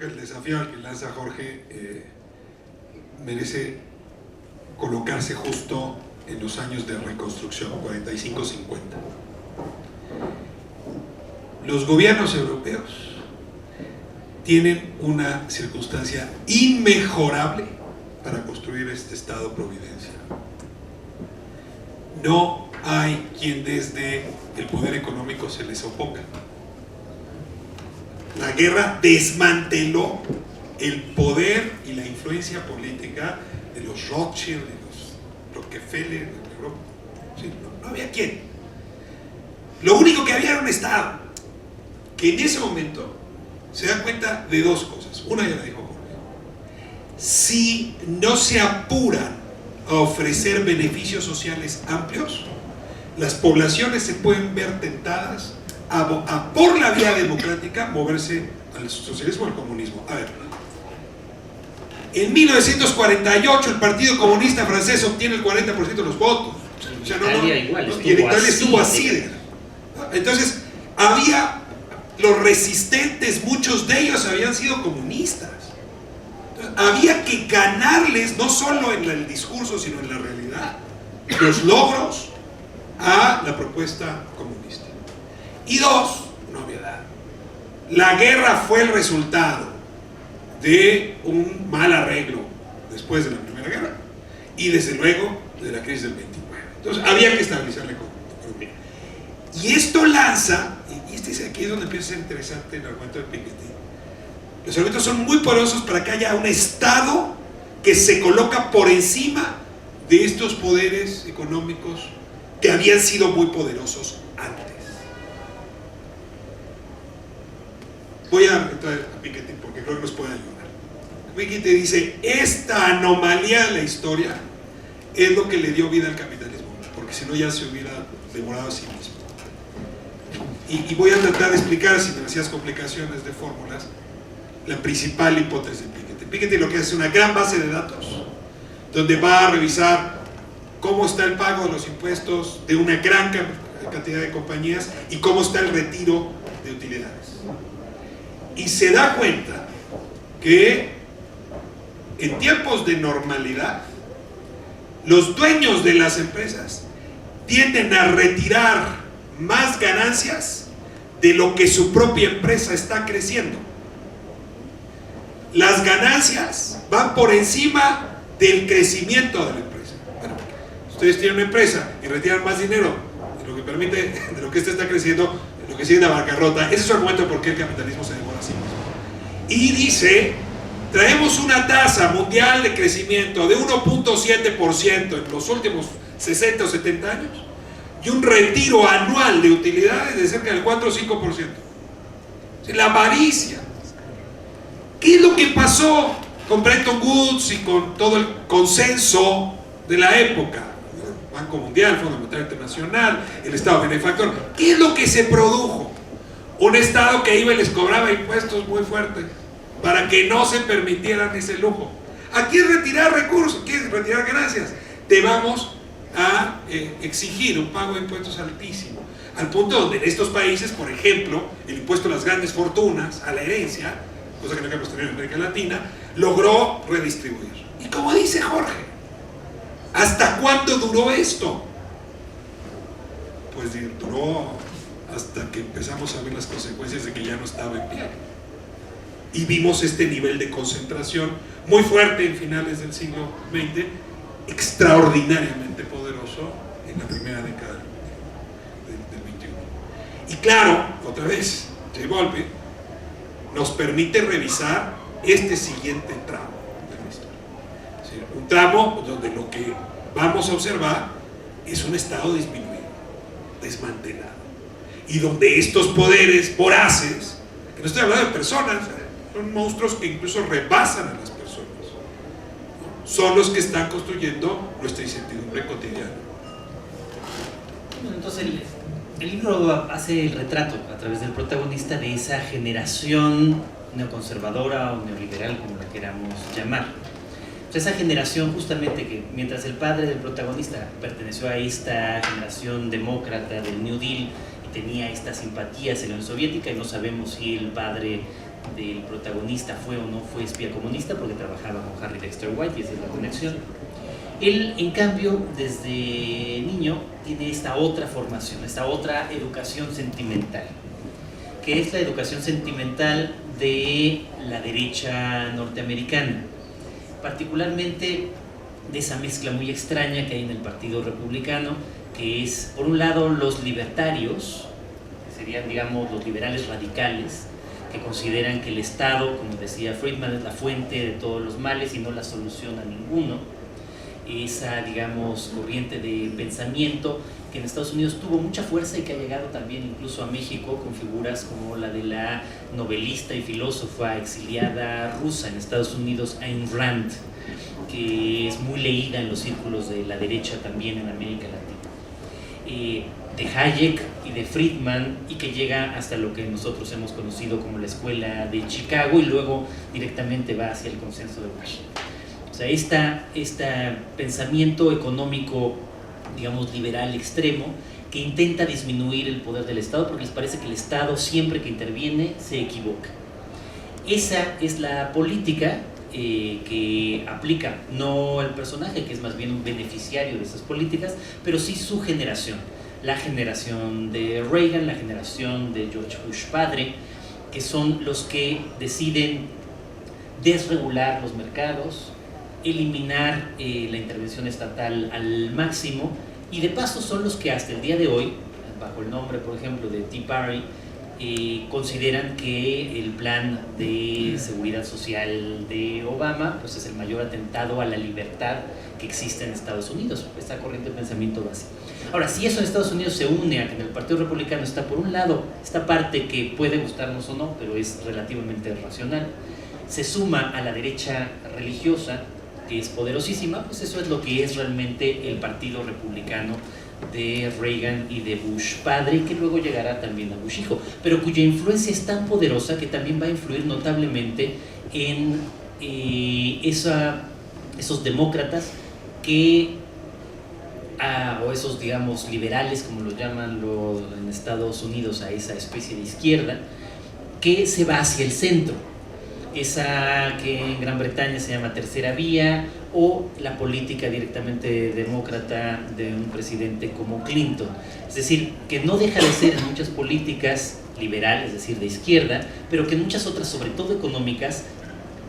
que el desafío al que lanza Jorge merece colocarse justo en los años de reconstrucción, 45-50. Los gobiernos europeos tienen una circunstancia inmejorable para construir este Estado-providencia. No hay quien desde el poder económico se les oponga. La guerra desmanteló el poder y la influencia política de los Rothschild, de los Rockefeller, de Europa. Sí, no había quien. Lo único que había era un Estado que en ese momento se da cuenta de dos cosas. Una ya la dijo Jorge. Si no se apuran a ofrecer beneficios sociales amplios, las poblaciones se pueden ver tentadas a por la vía democrática moverse al socialismo o al comunismo. A ver, en 1948 el Partido Comunista Francés obtiene el 40% de los votos. O sea, y en Italia estuvo así. Entonces, había los resistentes, muchos de ellos habían sido comunistas. Entonces, había que ganarles, no solo en el discurso, sino en la realidad, los logros a la propuesta comunista. Y dos, una obviedad. La guerra fue el resultado de un mal arreglo después de la Primera Guerra y desde luego de la crisis del 29. Entonces había que estabilizar la economía. Y esto lanza, y este es aquí donde empieza a ser interesante el argumento de Piketty. Los argumentos son muy poderosos para que haya un Estado que se coloca por encima de estos poderes económicos que habían sido muy poderosos antes. Voy a entrar a Piketty porque creo que nos puede ayudar. Piketty dice, esta anomalía de la historia es lo que le dio vida al capitalismo, porque si no ya se hubiera devorado a sí mismo. Y voy a tratar de explicar, sin demasiadas complicaciones de fórmulas, la principal hipótesis de Piketty. Piketty lo que hace es una gran base de datos, donde va a revisar cómo está el pago de los impuestos de una gran cantidad de compañías y cómo está el retiro de utilidades. Y se da cuenta que en tiempos de normalidad los dueños de las empresas tienden a retirar más ganancias de lo que su propia empresa está creciendo. Las ganancias van por encima del crecimiento de la empresa. Bueno, ustedes tienen una empresa y retiran más dinero de lo que permite, de lo que ésta está creciendo, lo que sigue la bancarrota. Ese es su argumento de por qué el capitalismo se devora así mismo. Y dice, traemos una tasa mundial de crecimiento de 1.7% en los últimos 60 o 70 años y un retiro anual de utilidades de cerca del 4 o 5%. La avaricia. ¿Qué es lo que pasó con Bretton Woods y con todo el consenso de la época? Banco Mundial, Fondo Monetario Internacional, el Estado benefactor. ¿Qué es lo que se produjo? Un Estado que iba y les cobraba impuestos muy fuertes para que no se permitieran ese lujo. Aquí es retirar recursos, aquí es retirar ganancias. Te vamos a exigir un pago de impuestos altísimo, al punto donde en estos países, por ejemplo, el impuesto a las grandes fortunas, a la herencia, cosa que no hemos tenido en América Latina, logró redistribuir. Y como dice Jorge, ¿hasta cuándo duró esto? Pues duró hasta que empezamos a ver las consecuencias de que ya no estaba en pie. Y vimos este nivel de concentración muy fuerte en finales del siglo XX, extraordinariamente poderoso en la primera década del XXI. Y claro, otra vez, J. Volpe nos permite revisar este siguiente tramo de la historia. Es decir, un tramo donde lo que vamos a observar es un Estado disminuido, desmantelado, y donde estos poderes voraces, que no estoy hablando de personas, son monstruos que incluso rebasan a las personas, ¿no? Son los que están construyendo nuestra incertidumbre cotidiana. Bueno, entonces el libro hace el retrato a través del protagonista de esa generación neoconservadora o neoliberal, como la queramos llamar. Esa generación justamente que mientras el padre del protagonista perteneció a esta generación demócrata del New Deal y tenía estas simpatías en la Unión Soviética, y no sabemos si el padre del protagonista fue o no fue espía comunista, porque trabajaba con Harry Dexter White, y esa es la conexión. Él, en cambio, desde niño tiene esta otra formación, esta otra educación sentimental, que es la educación sentimental de la derecha norteamericana, particularmente de esa mezcla muy extraña que hay en el Partido Republicano, que es, por un lado, los libertarios, que serían, digamos, los liberales radicales, que consideran que el Estado, como decía Friedman, es la fuente de todos los males y no la solución a ninguno. Esa, digamos, corriente de pensamiento que en Estados Unidos tuvo mucha fuerza y que ha llegado también incluso a México, con figuras como la de la novelista y filósofa exiliada rusa en Estados Unidos, Ayn Rand, que es muy leída en los círculos de la derecha también en América Latina. De Hayek y de Friedman, y que llega hasta lo que nosotros hemos conocido como la Escuela de Chicago, y luego directamente va hacia el Consenso de Washington. O sea, este pensamiento económico, digamos, liberal extremo, que intenta disminuir el poder del Estado porque les parece que el Estado, siempre que interviene, se equivoca. Esa es la política que aplica, no el personaje, que es más bien un beneficiario de esas políticas, pero sí su generación. La generación de Reagan, la generación de George Bush padre, que son los que deciden desregular los mercados, eliminar la intervención estatal al máximo, y de paso son los que hasta el día de hoy, bajo el nombre, por ejemplo, de Tea Party, consideran que el plan de seguridad social de Obama pues es el mayor atentado a la libertad que existe en Estados Unidos. Esta corriente de pensamiento básico. Ahora, si eso en Estados Unidos se une a que en el Partido Republicano está, por un lado, esta parte que puede gustarnos o no, pero es relativamente racional, se suma a la derecha religiosa, que es poderosísima, pues eso es lo que es realmente el Partido Republicano de Reagan y de Bush padre, y que luego llegará también a Bush hijo, pero cuya influencia es tan poderosa que también va a influir notablemente en esos demócratas que, o esos, digamos, liberales, como los llaman en Estados Unidos, a esa especie de izquierda, que se va hacia el centro. Esa que en Gran Bretaña se llama tercera vía, o la política directamente demócrata de un presidente como Clinton. Es decir, que no deja de ser en muchas políticas liberales, es decir, de izquierda, pero que en muchas otras, sobre todo económicas,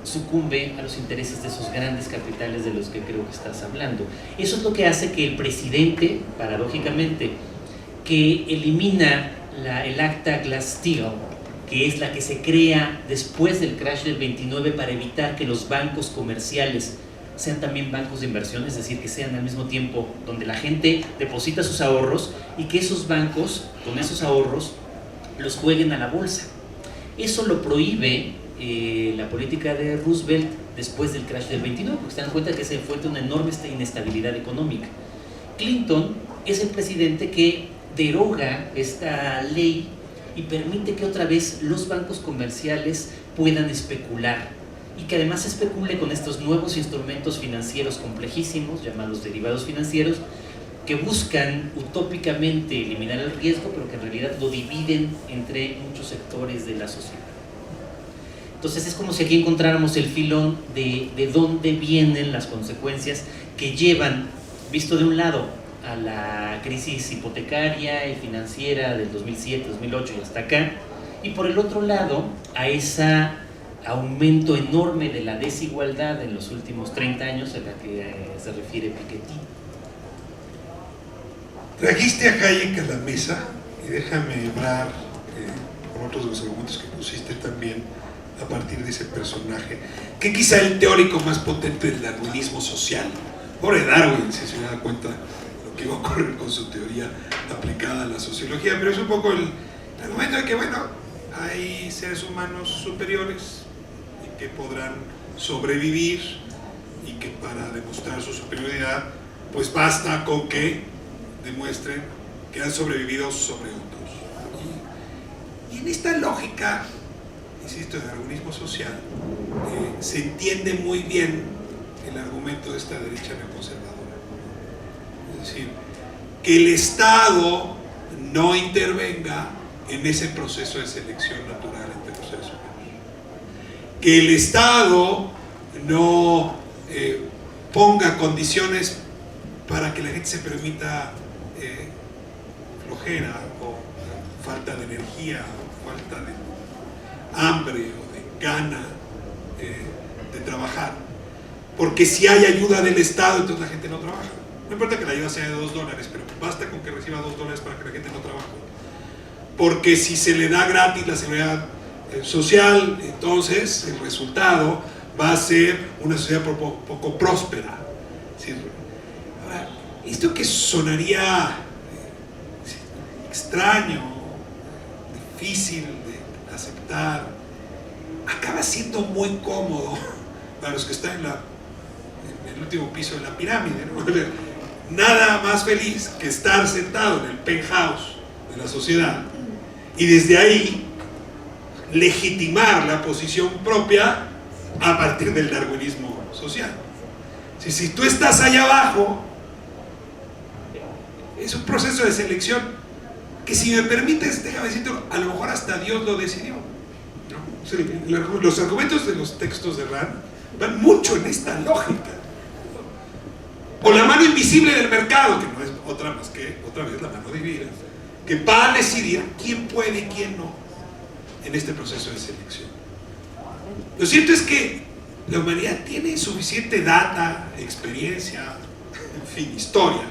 sucumbe a los intereses de esos grandes capitales de los que creo que estás hablando. Eso es lo que hace que el presidente, paradójicamente, que elimina el acta Glass-Steagall, que es la que se crea después del crash del 29 para evitar que los bancos comerciales sean también bancos de inversión, es decir, que sean al mismo tiempo donde la gente deposita sus ahorros y que esos bancos, con esos ahorros, los jueguen a la bolsa. Eso lo prohíbe la política de Roosevelt después del crash del 29, porque se dan cuenta que se fue una enorme inestabilidad económica. Clinton es el presidente que deroga esta ley y permite que otra vez los bancos comerciales puedan especular, y que además especule con estos nuevos instrumentos financieros complejísimos llamados derivados financieros, que buscan utópicamente eliminar el riesgo, pero que en realidad lo dividen entre muchos sectores de la sociedad. Entonces es como si aquí encontráramos el filón de dónde vienen las consecuencias que llevan, visto de un lado, a la crisis hipotecaria y financiera del 2007, 2008 y hasta acá, y por el otro lado a ese aumento enorme de la desigualdad en los últimos 30 años a la que se refiere Piketty. Trajiste a Hayek a la mesa y déjame hablar con otros de los argumentos que pusiste también a partir de ese personaje, que quizá el teórico más potente del darwinismo social. Pobre Darwin, si se da cuenta que iba a ocurrir con su teoría aplicada a la sociología, pero es un poco el argumento de que, bueno, hay seres humanos superiores y que podrán sobrevivir, y que para demostrar su superioridad, pues basta con que demuestren que han sobrevivido sobre otros. Y en esta lógica, insisto, de darwinismo social, se entiende muy bien el argumento de esta derecha neoconservadora. Es decir, que el Estado no intervenga en ese proceso de selección natural entre los seres humanos. que el Estado no ponga condiciones para que la gente se permita flojera o falta de energía, o falta de hambre o de gana de trabajar. Porque si hay ayuda del Estado, entonces la gente no trabaja. No importa que la ayuda sea de $2, pero basta con que reciba $2 para que la gente no trabaje. Porque si se le da gratis la seguridad social, entonces el resultado va a ser una sociedad poco próspera. ¿Sí? Ahora, esto que sonaría extraño, difícil de aceptar, acaba siendo muy cómodo para los que están en el último piso de la pirámide, ¿no? Nada más feliz que estar sentado en el penthouse de la sociedad y desde ahí legitimar la posición propia a partir del darwinismo social. Si tú estás allá abajo, es un proceso de selección que, si me permites, déjame decirte, a lo mejor hasta Dios lo decidió, ¿no? Los argumentos de los textos de Rand van mucho en esta lógica. O la mano invisible del mercado, que no es otra más que otra vez la mano divina, que va a decidir quién puede y quién no en este proceso de selección. Lo cierto es que la humanidad tiene suficiente data, experiencia, en fin, historia,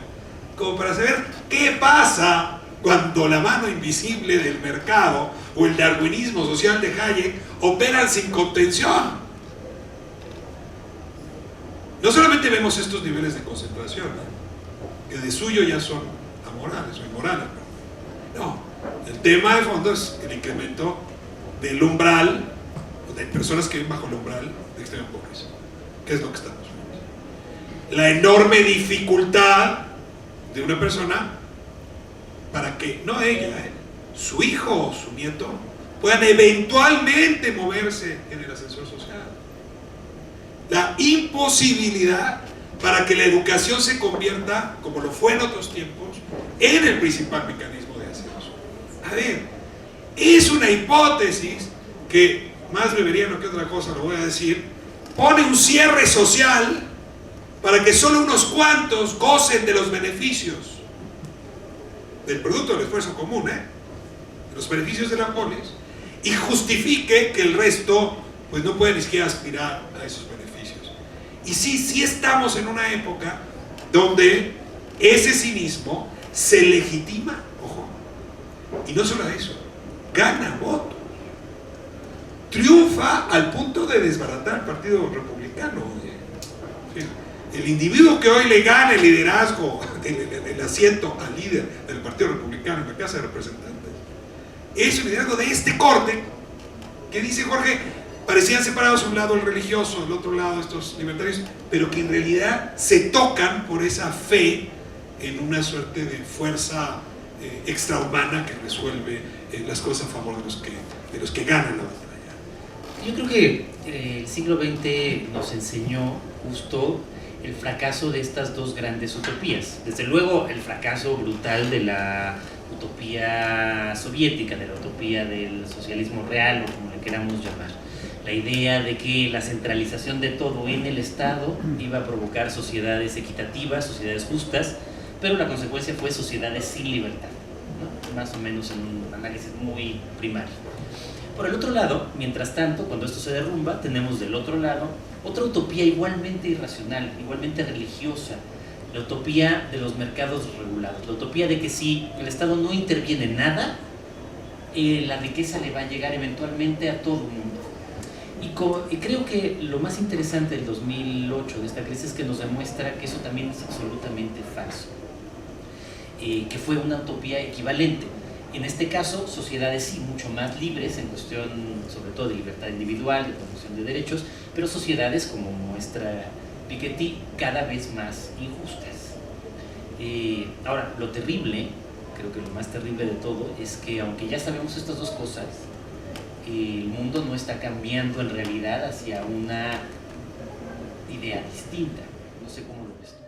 como para saber qué pasa cuando la mano invisible del mercado o el darwinismo social de Hayek operan sin contención. No solamente vemos estos niveles de concentración, ¿no?, que de suyo ya son amorales o inmorales. No, el tema de fondo es el incremento del umbral, de personas que viven bajo el umbral de extrema pobreza, que es lo que estamos viendo. La enorme dificultad de una persona para que, no ella, su hijo o su nieto puedan eventualmente moverse en el ascensor social. La imposibilidad para que la educación se convierta, como lo fue en otros tiempos, en el principal mecanismo de ascenso. A ver, es una hipótesis que, más beberiano que otra cosa lo voy a decir, pone un cierre social para que solo unos cuantos gocen de los beneficios del producto del esfuerzo común, de los beneficios de la polis, y justifique que el resto pues no puede ni siquiera aspirar a esos beneficios. Y sí estamos en una época donde ese cinismo se legitima, ojo, y no solo eso, gana votos, triunfa al punto de desbaratar al Partido Republicano. El individuo que hoy le gana el liderazgo, el asiento al líder del Partido Republicano en la Casa de Representantes, es un liderazgo de este corte que, dice Jorge, parecían separados, un lado el religioso, del otro lado estos libertarios, pero que en realidad se tocan por esa fe en una suerte de fuerza extrahumana que resuelve las cosas a favor de los que ganan la batalla. Yo creo que el siglo XX nos enseñó justo el fracaso de estas dos grandes utopías. Desde luego el fracaso brutal de la utopía soviética, de la utopía del socialismo real, o como le queramos llamar. La idea de que la centralización de todo en el Estado iba a provocar sociedades equitativas, sociedades justas, pero la consecuencia fue sociedades sin libertad, ¿no? Más o menos en un análisis muy primario. Por el otro lado, mientras tanto, cuando esto se derrumba, tenemos del otro lado otra utopía igualmente irracional, igualmente religiosa, la utopía de los mercados regulados, la utopía de que si el Estado no interviene en nada, la riqueza le va a llegar eventualmente a todo el mundo. Y creo que lo más interesante del 2008 de esta crisis es que nos demuestra que eso también es absolutamente falso, que fue una utopía equivalente. En este caso, sociedades sí mucho más libres en cuestión, sobre todo, de libertad individual, de promoción de derechos, pero sociedades, como muestra Piketty, cada vez más injustas. Ahora, lo terrible, creo que lo más terrible de todo, es que aunque ya sabemos estas dos cosas, el mundo no está cambiando en realidad hacia una idea distinta. No sé cómo lo ves tú.